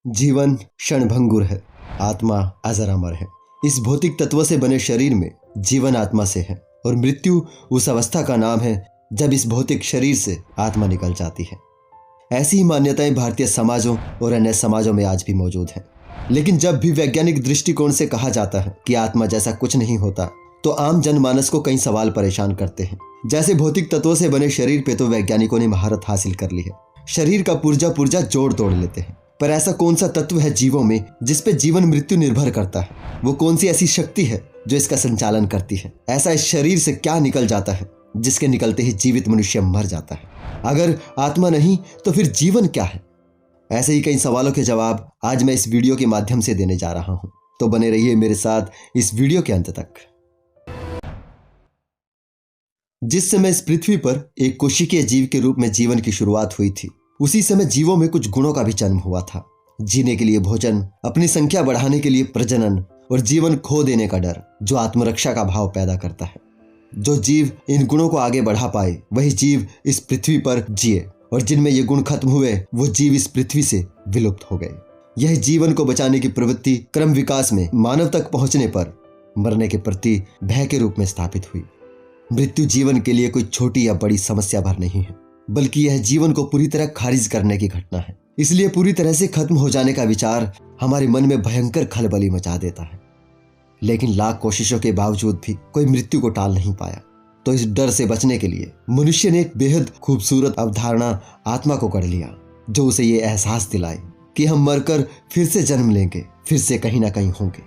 जीवन क्षणभंगुर है, आत्मा अजर अमर है। इस भौतिक तत्व से बने शरीर में जीवन आत्मा से है और मृत्यु उस अवस्था का नाम है जब इस भौतिक शरीर से आत्मा निकल जाती है। ऐसी ही मान्यताएं भारतीय समाजों और अन्य समाजों में आज भी मौजूद हैं। लेकिन जब भी वैज्ञानिक दृष्टिकोण से कहा जाता है कि आत्मा जैसा कुछ नहीं होता, तो आम जनमानस को कई सवाल परेशान करते हैं। जैसे भौतिक तत्वों से बने शरीर पे तो वैज्ञानिकों ने महारत हासिल कर ली है, शरीर का पुर्जा जोड़ तोड़ लेते हैं। पर ऐसा कौन सा तत्व है जीवों में जिस पे जीवन मृत्यु निर्भर करता है? वो कौन सी ऐसी शक्ति है जो इसका संचालन करती है? ऐसा इस शरीर से क्या निकल जाता है जिसके निकलते ही जीवित मनुष्य मर जाता है? अगर आत्मा नहीं तो फिर जीवन क्या है? ऐसे ही कई सवालों के जवाब आज मैं इस वीडियो के माध्यम से देने जा रहा हूं, तो बने रहिए मेरे साथ इस वीडियो के अंत तक। जिस समय इस पृथ्वी पर एक कोशिकीय जीव के रूप में जीवन की शुरुआत हुई थी, उसी समय जीवों में कुछ गुणों का भी जन्म हुआ था। जीने के लिए भोजन, अपनी संख्या बढ़ाने के लिए प्रजनन और जीवन खो देने का डर, जो आत्मरक्षा का भाव पैदा करता है। जो जीव इन गुणों को आगे बढ़ा पाए वही जीव इस पृथ्वी पर जिए, और जिनमें ये गुण खत्म हुए वो जीव इस पृथ्वी से विलुप्त हो गए। यह जीवन को बचाने की प्रवृत्ति क्रम विकास में मानव तक पहुंचने पर मरने के प्रति भय के रूप में स्थापित हुई। मृत्यु जीवन के लिए कोई छोटी या बड़ी समस्या भर नहीं है, बल्कि यह जीवन को पूरी तरह खारिज करने की घटना है। इसलिए पूरी तरह से खत्म हो जाने का विचार हमारे मन में भयंकर खलबली मचा देता है। लेकिन लाख कोशिशों के बावजूद भी कोई मृत्यु को टाल नहीं पाया। तो इस डर से बचने के लिए मनुष्य ने एक बेहद खूबसूरत अवधारणा आत्मा को कर लिया, जो उसे ये एहसास दिलाए कि हम मरकर फिर से जन्म लेंगे, फिर से कहीं ना कहीं होंगे।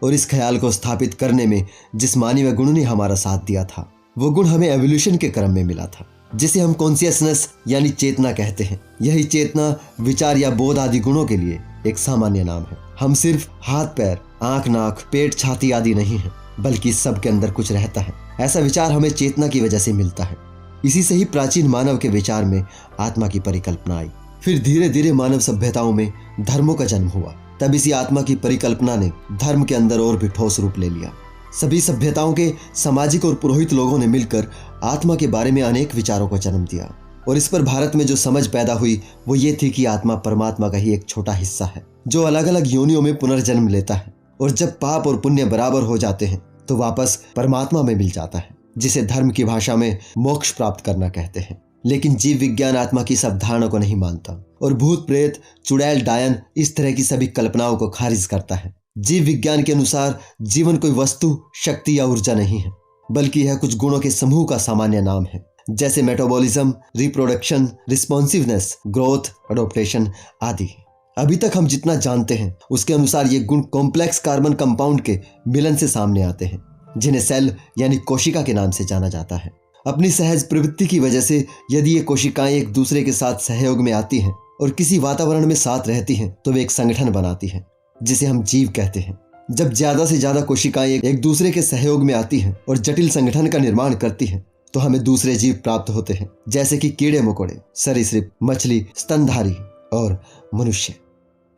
और इस ख्याल को स्थापित करने में जिस मानवीय गुण ने हमारा साथ दिया था, वो गुण हमें एवोल्यूशन के क्रम में मिला था, जिसे हम कॉन्शियसनेस यानी चेतना कहते हैं। यही चेतना, विचार या बोध आदि गुणों के लिए एक सामान्य नाम है। हम सिर्फ हाथ पैर, आंख नाक, पेट छाती आदि नहीं है, बल्कि सब के अंदर कुछ रहता है। ऐसा विचार हमें चेतना की वजह से मिलता है। इसी से ही प्राचीन मानव के विचार में आत्मा की परिकल्पना आई। फिर धीरे धीरे मानव सभ्यताओं में धर्मों का जन्म हुआ। तब इसी आत्मा की परिकल्पना ने धर्म के अंदर और भी ठोस रूप ले लिया। सभी सभ्यताओं के सामाजिक और पुरोहित लोगों ने मिलकर आत्मा के बारे में अनेक विचारों को जन्म दिया। और इस पर भारत में जो समझ पैदा हुई वो ये थी कि आत्मा परमात्मा का ही एक छोटा हिस्सा है, जो अलग अलग योनियों में पुनर्जन्म लेता है, और जब पाप और पुण्य बराबर हो जाते हैं तो वापस परमात्मा में मिल जाता है, जिसे धर्म की भाषा में मोक्ष प्राप्त करना कहते हैं। लेकिन जीव विज्ञान आत्मा की इस अवधारणा को नहीं मानता और भूत प्रेत, चुड़ैल डायन इस तरह की सभी कल्पनाओं को खारिज करता है। जीव विज्ञान के अनुसार जीवन कोई वस्तु, शक्ति या ऊर्जा नहीं है, बल्कि यह कुछ गुणों के समूह का सामान्य नाम है, जैसे metabolism, reproduction, responsiveness, growth, adoption आदि। अभी तक हम जितना जानते हैं उसके अनुसार ये गुण कॉम्प्लेक्स कार्बन कंपाउंड के मिलन से सामने आते हैं, जिन्हें सेल यानी कोशिका के नाम से जाना जाता है। अपनी सहज प्रवृत्ति की वजह से यदि ये कोशिकाएं एक दूसरे के साथ सहयोग में आती हैं और किसी वातावरण में साथ रहती हैं, तो वे एक संगठन बनाती हैं, जिसे हम जीव कहते हैं। जब ज्यादा से ज्यादा कोशिकाएं एक दूसरे के सहयोग में आती हैं और जटिल संगठन का निर्माण करती हैं, तो हमें दूसरे जीव प्राप्त होते हैं, जैसे कि कीड़े मकोड़े, सरीसृप, मछली, स्तनधारी और मनुष्य।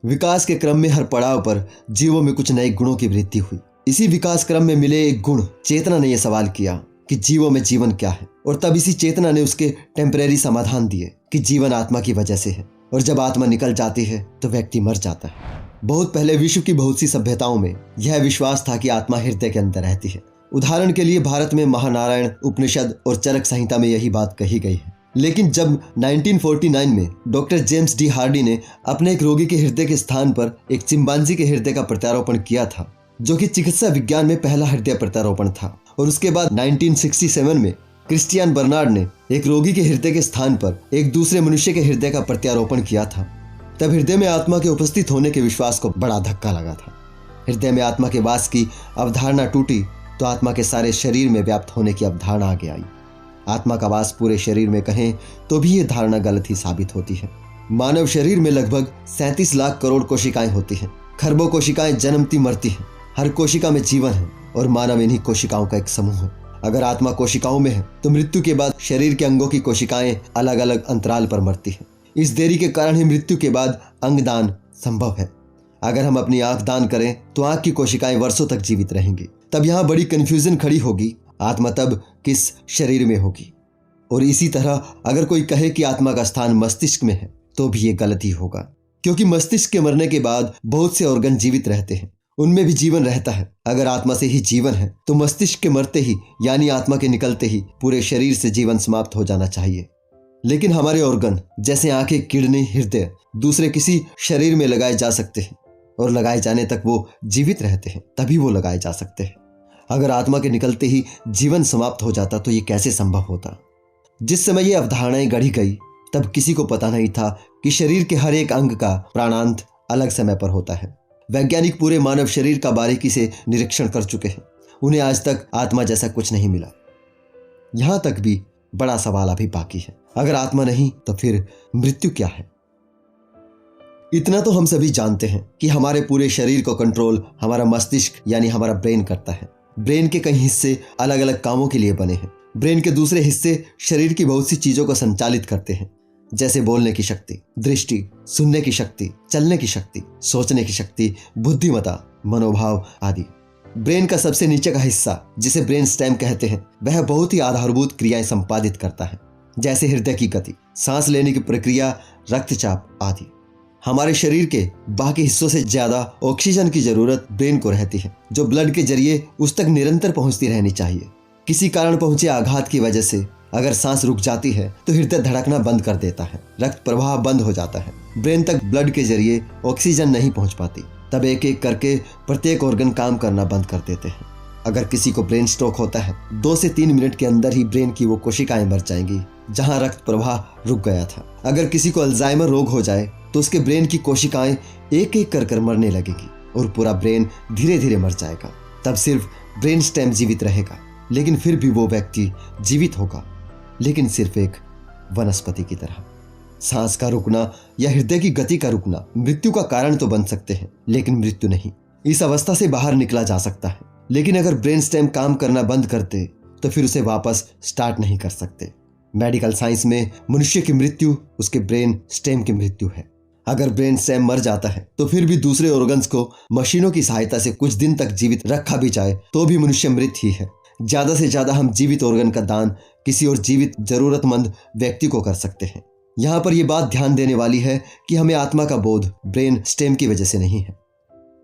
विकास के क्रम में हर पड़ाव पर जीवों में कुछ नए गुणों की वृद्धि हुई। इसी विकास क्रम में मिले एक गुण चेतना ने यह सवाल किया कि जीवों में जीवन क्या है, और तब इसी चेतना ने उसके टेम्परेरी समाधान दिए कि जीवन आत्मा की वजह से है, और जब आत्मा निकल जाती है तो व्यक्ति मर जाता है। बहुत पहले विश्व की बहुत सी सभ्यताओं में यह विश्वास था कि आत्मा हृदय के अंदर रहती है। उदाहरण के लिए भारत में महानारायण उपनिषद और चरक संहिता में यही बात कही गई है। लेकिन जब 1949 में डॉक्टर जेम्स डी हार्डी ने अपने एक रोगी के हृदय के स्थान पर एक चिंपांजी के हृदय का प्रत्यारोपण किया था, जो कि चिकित्सा विज्ञान में पहला हृदय प्रत्यारोपण था, और उसके बाद 1967 में क्रिस्टियन बर्नार्ड ने एक रोगी के हृदय के स्थान पर एक दूसरे मनुष्य के हृदय का प्रत्यारोपण किया था, तब हृदय में आत्मा के उपस्थित होने के विश्वास को बड़ा धक्का लगा था। हृदय में आत्मा के वास की अवधारणा टूटी तो आत्मा के सारे शरीर में व्याप्त होने की अवधारणा आगे आई। आत्मा का वास पूरे शरीर में कहें तो भी ये धारणा गलत ही साबित होती है। मानव शरीर में लगभग 37 लाख करोड़ कोशिकाएं होती हैं। खरबों कोशिकाएं जन्मती मरती हैं। हर कोशिका में जीवन है और मानव इन्हीं कोशिकाओं का एक समूह है। अगर आत्मा कोशिकाओं में है तो मृत्यु के बाद शरीर के अंगों की कोशिकाएं अलग अलग अंतराल पर मरती हैं। इस देरी के कारण ही मृत्यु के बाद अंगदान संभव है। अगर हम अपनी आंख दान करें तो आंख की कोशिकाएं वर्षों तक जीवित रहेंगी। तब यहाँ बड़ी कंफ्यूजन खड़ी होगी, आत्मा तब किस शरीर में होगी? और इसी तरह अगर कोई कहे कि आत्मा का स्थान मस्तिष्क में है तो भी ये गलती होगा, क्योंकि मस्तिष्क के मरने के बाद बहुत से ऑर्गन जीवित रहते हैं, उनमें भी जीवन रहता है। अगर आत्मा से ही जीवन है तो मस्तिष्क के मरते ही यानी आत्मा के निकलते ही पूरे शरीर से जीवन समाप्त हो जाना चाहिए। लेकिन हमारे ऑर्गन जैसे आंखें, किडनी, हृदय दूसरे किसी शरीर में लगाए जा सकते हैं और लगाए जाने तक वो जीवित रहते हैं, तभी वो लगाए जा सकते हैं। अगर आत्मा के निकलते ही जीवन समाप्त हो जाता तो ये कैसे संभव होता? जिस समय ये अवधारणाएं गढ़ी गई तब किसी को पता नहीं था कि शरीर के हर एक अंग का प्राणांत अलग समय पर होता है। वैज्ञानिक पूरे मानव शरीर का बारीकी से निरीक्षण कर चुके हैं, उन्हें आज तक आत्मा जैसा कुछ नहीं मिला। यहां तक भी बड़ा सवाल अभी बाकी है, अगर आत्मा नहीं तो फिर मृत्यु क्या है? इतना तो हम सभी जानते हैं कि हमारे पूरे शरीर को कंट्रोल हमारा मस्तिष्क यानी हमारा ब्रेन करता है। ब्रेन के कई हिस्से अलग अलग कामों के लिए बने हैं। ब्रेन के दूसरे हिस्से शरीर की बहुत सी चीजों को संचालित करते हैं, जैसे बोलने की शक्ति, दृष्टि, सुनने की शक्ति, चलने की शक्ति, सोचने की शक्ति, बुद्धिमत्ता, मनोभाव आदि। ब्रेन का सबसे नीचे का हिस्सा जिसे ब्रेन स्टेम कहते हैं वह बहुत ही आधारभूत क्रियाएं संपादित करता है, जैसे हृदय की गति, सांस लेने की प्रक्रिया, रक्तचाप आदि। हमारे शरीर के बाकी हिस्सों से ज्यादा ऑक्सीजन की जरूरत ब्रेन को रहती है, जो ब्लड के जरिए उस तक निरंतर पहुंचती रहनी चाहिए। किसी कारण पहुंचे आघात की वजह से अगर सांस रुक जाती है तो हृदय धड़कना बंद कर देता है, रक्त प्रवाह बंद हो जाता है, ब्रेन तक ब्लड के जरिए ऑक्सीजन नहीं पहुंच पाती। तब एक एक करके प्रत्येक ऑर्गन काम करना बंद कर देते हैं। अगर किसी को ब्रेन स्ट्रोक होता है 2 से 3 मिनट के अंदर ही ब्रेन की वो कोशिकाएं मर जाएंगी जहां रक्त प्रवाह रुक गया था। अगर किसी को अल्जाइमर रोग हो जाए तो उसके ब्रेन की कोशिकाएं एक एक कर मरने लगेगी और पूरा ब्रेन धीरे धीरे मर जाएगा। तब सिर्फ ब्रेन स्टेम जीवित रहेगा, लेकिन फिर भी वो व्यक्ति जीवित होगा, लेकिन सिर्फ एक वनस्पति की तरह। सांस का रुकना या हृदय की गति का रुकना मृत्यु का कारण तो बन सकते हैं, लेकिन मृत्यु नहीं। इस अवस्था से बाहर निकला जा सकता है, लेकिन अगर ब्रेन स्टेम काम करना बंद कर दे तो फिर उसे वापस स्टार्ट नहीं कर सकते। मेडिकल साइंस में मनुष्य की मृत्यु उसके ब्रेन स्टेम की मृत्यु है। अगर ब्रेन स्टेम मर जाता है तो फिर भी दूसरे ऑर्गन्स को मशीनों की सहायता से कुछ दिन तक जीवित रखा भी जाए तो भी मनुष्य मृत ही है। ज्यादा से ज्यादा हम जीवित ऑर्गन का दान किसी और जीवित जरूरतमंद व्यक्ति को कर सकते हैं। यहाँ पर यह बात ध्यान देने वाली है कि हमें आत्मा का बोध ब्रेन स्टेम की वजह से नहीं है।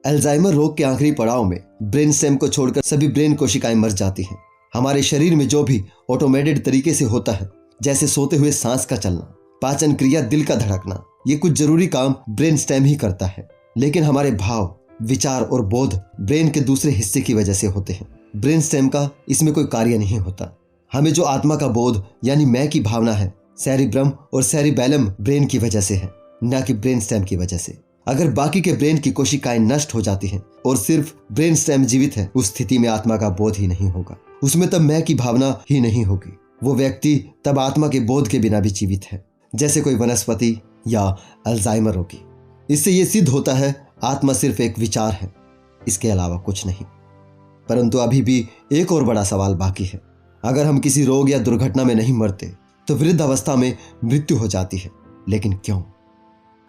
अल्जाइमर रोग के आखिरी पड़ाव में ब्रेन स्टेम को छोड़कर सभी ब्रेन कोशिकाएं मर जाती हैं। हमारे शरीर में जो भी ऑटोमेटेड तरीके से होता है, जैसे सोते हुए सांस का चलना, पाचन क्रिया, दिल का धड़कना, ये कुछ जरूरी काम ब्रेन स्टेम ही करता है। लेकिन हमारे भाव, विचार और बोध ब्रेन के दूसरे हिस्से की वजह से होते हैं। ब्रेन स्टेम का इसमें कोई कार्य नहीं होता। हमें जो आत्मा का बोध यानी मैं की भावना है, सेरिब्रम और सेरिबेलम ब्रेन की वजह से है, न कि ब्रेन स्टेम की वजह से। अगर बाकी के ब्रेन की कोशिकाएं नष्ट हो जाती हैं और सिर्फ ब्रेन स्टेम जीवित है, उस स्थिति में आत्मा का बोध ही नहीं होगा। उसमें तब मैं की भावना ही नहीं होगी। वो व्यक्ति तब आत्मा के बोध के बिना भी जीवित है, जैसे कोई वनस्पति या अल्जाइमर रोगी। इससे ये सिद्ध होता है आत्मा सिर्फ एक विचार है, इसके अलावा कुछ नहीं। परंतु अभी भी एक और बड़ा सवाल बाकी है। अगर हम किसी रोग या दुर्घटना में नहीं मरते तो वृद्ध अवस्था में मृत्यु हो जाती है, लेकिन क्यों?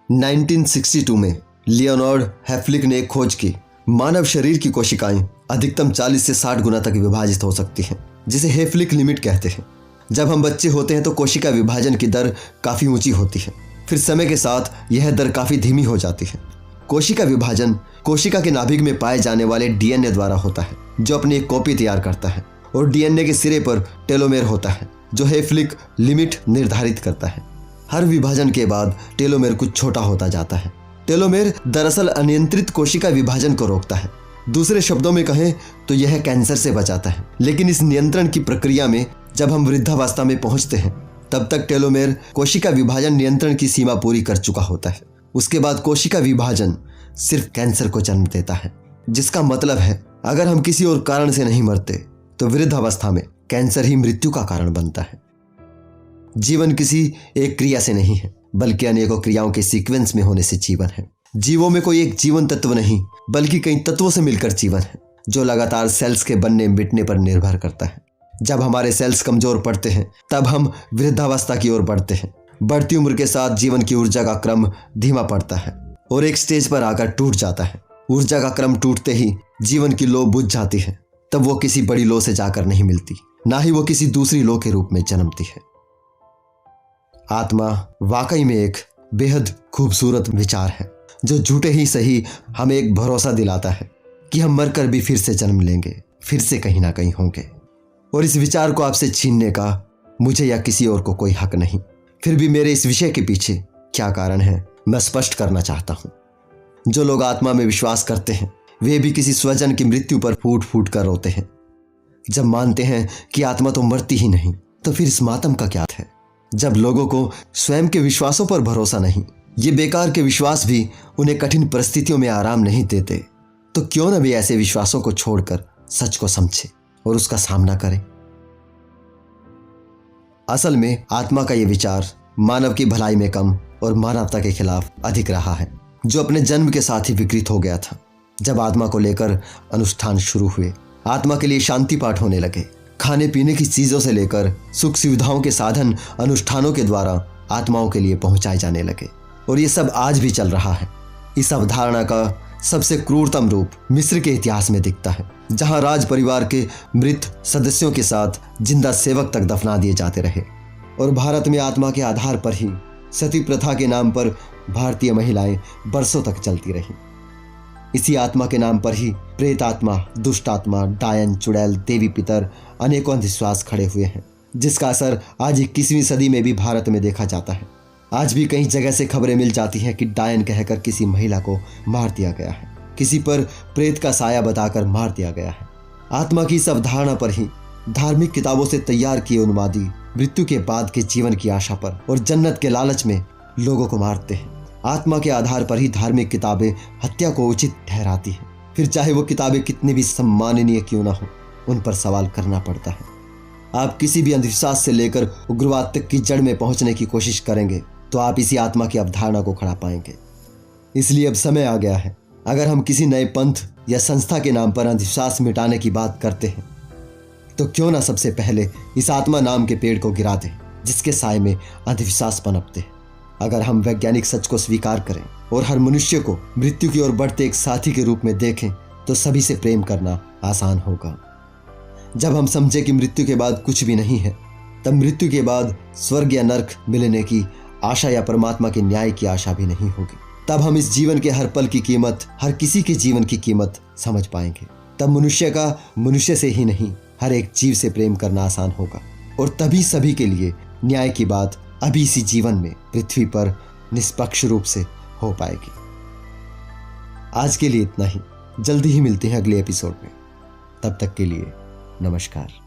1962 में लियोनार्ड हेफलिक ने एक खोज की। मानव शरीर की कोशिकाएं अधिकतम 40 से 60 गुना तक विभाजित हो सकती हैं, जिसे हेफलिक लिमिट कहते हैं। जब हम बच्चे होते हैं तो कोशिका विभाजन की दर काफी ऊंची होती है, फिर समय के साथ यह दर काफी धीमी हो जाती है। कोशिका विभाजन कोशिका के नाभिक में पाए जाने वाले डीएनए द्वारा होता है, जो अपनी एक कॉपी तैयार करता है, और डीएनए के सिरे पर टेलोमेर होता है, जो हेफलिक लिमिट निर्धारित करता है। हर विभाजन के बाद टेलोमेर कुछ छोटा होता जाता है। टेलोमेर दरअसल अनियंत्रित कोशिका विभाजन को रोकता है। दूसरे शब्दों में कहें तो यह कैंसर से बचाता है। लेकिन इस नियंत्रण की प्रक्रिया में जब हम वृद्धावस्था में पहुंचते हैं, तब तक टेलोमेर कोशिका विभाजन नियंत्रण की सीमा पूरी कर चुका होता है। उसके बाद कोशिका विभाजन सिर्फ कैंसर को जन्म देता है, जिसका मतलब है अगर हम किसी और कारण से नहीं मरते तो वृद्धावस्था में कैंसर ही मृत्यु का कारण बनता है। जीवन किसी एक क्रिया से नहीं है, बल्कि अनेकों क्रियाओं के सीक्वेंस में होने से जीवन है। जीवों में कोई एक जीवन तत्व नहीं, बल्कि कई तत्वों से मिलकर जीवन है, जो लगातार सेल्स के बनने मिटने पर निर्भर करता है। जब हमारे सेल्स कमजोर पड़ते हैं, तब हम वृद्धावस्था की ओर बढ़ते हैं। बढ़ती उम्र के साथ जीवन की ऊर्जा का क्रम धीमा पड़ता है और एक स्टेज पर आकर टूट जाता है। ऊर्जा का क्रम टूटते ही जीवन की लो बुझ जाती है। तब वो किसी बड़ी लो से जाकर नहीं मिलती, ना ही वो किसी दूसरी लो के रूप में जन्मती है। आत्मा वाकई में एक बेहद खूबसूरत विचार है जो झूठे ही सही हमें एक भरोसा दिलाता है कि हम मरकर भी फिर से जन्म लेंगे, फिर से कहीं ना कहीं होंगे। और इस विचार को आपसे छीनने का मुझे या किसी और को कोई हक नहीं। फिर भी मेरे इस विषय के पीछे क्या कारण है मैं स्पष्ट करना चाहता हूँ। जो लोग आत्मा में विश्वास करते हैं वे भी किसी स्वजन की मृत्यु पर फूट फूट कर रोते हैं। जब मानते हैं कि आत्मा तो मरती ही नहीं तो फिर इस मातम का क्या है। जब लोगों को स्वयं के विश्वासों पर भरोसा नहीं, ये बेकार के विश्वास भी उन्हें कठिन परिस्थितियों में आराम नहीं देते, तो क्यों न भी ऐसे विश्वासों को छोड़कर सच को समझे और उसका सामना करें। असल में आत्मा का ये विचार मानव की भलाई में कम और मानवता के खिलाफ अधिक रहा है, जो अपने जन्म के साथ ही विकृत हो गया था। जब आत्मा को लेकर अनुष्ठान शुरू हुए, आत्मा के लिए शांति पाठ होने लगे, खाने पीने की चीजों से लेकर सुख सुविधाओं के साधन अनुष्ठानों के द्वारा आत्माओं के लिए पहुंचाए जाने लगे, और ये सब आज भी चल रहा है। इस अवधारणा का सबसे क्रूरतम रूप मिस्र के इतिहास में दिखता है, जहां राज परिवार के मृत सदस्यों के साथ जिंदा सेवक तक दफना दिए जाते रहे। और भारत में आत्मा के आधार पर ही सती प्रथा के नाम पर भारतीय महिलाएं बरसों तक चलती रहीं। इसी आत्मा के नाम पर ही प्रेत आत्मा, दुष्ट आत्मा, डायन, चुड़ैल, देवी पितर अनेकों अंधविश्वास खड़े हुए हैं, जिसका असर आज 21वीं सदी में भी भारत में देखा जाता है। आज भी कई जगह से खबरें मिल जाती हैं कि डायन कहकर किसी महिला को मार दिया गया है, किसी पर प्रेत का साया बताकर मार दिया गया है। आत्मा की इस अवधारणा पर ही धार्मिक किताबों से तैयार किए उन्मादी मृत्यु के बाद के जीवन की आशा पर और जन्नत के लालच में लोगों को मारते हैं। आत्मा के आधार पर ही धार्मिक किताबें हत्या को उचित ठहराती हैं। फिर चाहे वो किताबें कितनी भी सम्माननीय क्यों ना हो, उन पर सवाल करना पड़ता है। आप किसी भी अंधविश्वास से लेकर उग्रवाद तक की जड़ में पहुंचने की कोशिश करेंगे तो आप इसी आत्मा की अवधारणा को खड़ा पाएंगे। इसलिए अब समय आ गया है, अगर हम किसी नए पंथ या संस्था के नाम पर अंधविश्वास मिटाने की बात करते हैं तो क्यों ना सबसे पहले इस आत्मा नाम के पेड़ को गिरा दें, जिसके साए में अंधविश्वास पनपते हैं। अगर हम वैज्ञानिक सच को स्वीकार करें और हर मनुष्य को मृत्यु की ओर बढ़ते एक साथी के रूप में देखें तो सभी से प्रेम करना आसान होगा। जब हम समझे कि मृत्यु के बाद कुछ भी नहीं है, तब मृत्यु के बाद स्वर्ग या नरक मिलने की आशा या परमात्मा के न्याय की आशा भी नहीं होगी। तब हम इस जीवन के हर पल की कीमत, हर किसी के जीवन की कीमत समझ पाएंगे। तब मनुष्य का मनुष्य से ही नहीं, हर एक जीव से प्रेम करना आसान होगा, और तभी सभी के लिए न्याय की बात अभी इसी जीवन में पृथ्वी पर निष्पक्ष रूप से हो पाएगी। आज के लिए इतना ही। जल्दी ही मिलते हैं अगले एपिसोड में। तब तक के लिए नमस्कार।